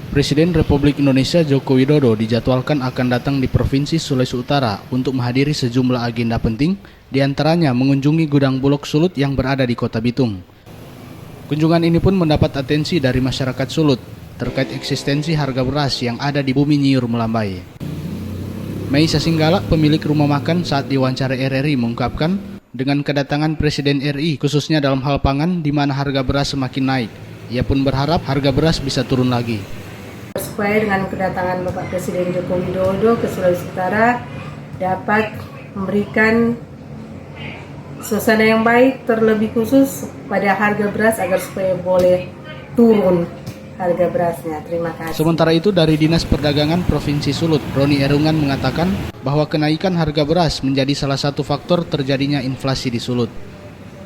Presiden Republik Indonesia Joko Widodo dijadwalkan akan datang di Provinsi Sulawesi Utara untuk menghadiri sejumlah agenda penting, diantaranya mengunjungi gudang Bulog Sulut yang berada di Kota Bitung. Kunjungan ini pun mendapat atensi dari masyarakat Sulut terkait eksistensi harga beras yang ada di bumi Nyiur melambai. Mei Sasinggala, pemilik rumah makan, saat diwawancara RRI mengungkapkan, dengan kedatangan Presiden RI khususnya dalam hal pangan di mana harga beras semakin naik, ia pun berharap harga beras bisa turun lagi. Supaya dengan kedatangan Bapak Presiden Joko Widodo ke Sulawesi Utara dapat memberikan suasana yang baik, terlebih khusus pada harga beras agar supaya boleh turun harga berasnya. Terima kasih. Sementara itu dari Dinas Perdagangan Provinsi Sulut, Roni Erungan mengatakan bahwa kenaikan harga beras menjadi salah satu faktor terjadinya inflasi di Sulut.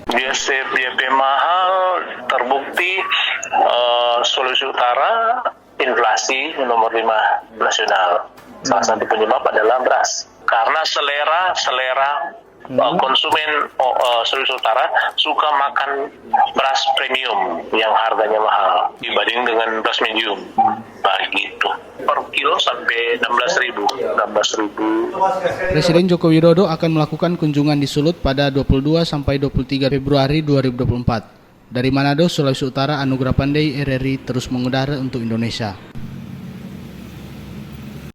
GSP mahal terbukti Sulawesi Utara inflasi nomor 5 nasional. Salah satu penyebab adalah beras. Karena selera konsumen Sulawesi Utara suka makan beras premium yang harganya mahal dibanding dengan beras medium. Begitu. Per kilo sampai 16.000. Presiden Joko Widodo akan melakukan kunjungan di Sulut pada 22 sampai 23 Februari 2024. Dari Manado, Sulawesi Utara, Anugrah Pandey, RRI terus mengudara untuk Indonesia.